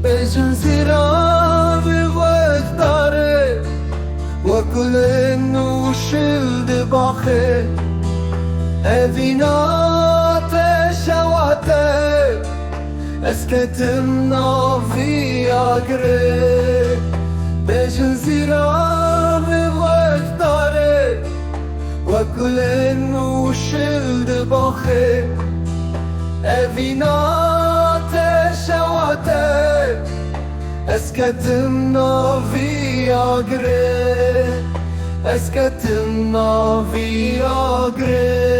بجنزيرة بغوث داري وكل إنه شلد باخي أذينا تشواتي اسكتنا في أقري بجنزيرة بغوث داري وكل إنه شلد باخي أذينا تشواتي اسكتنا في أقري اسكتنا في أقري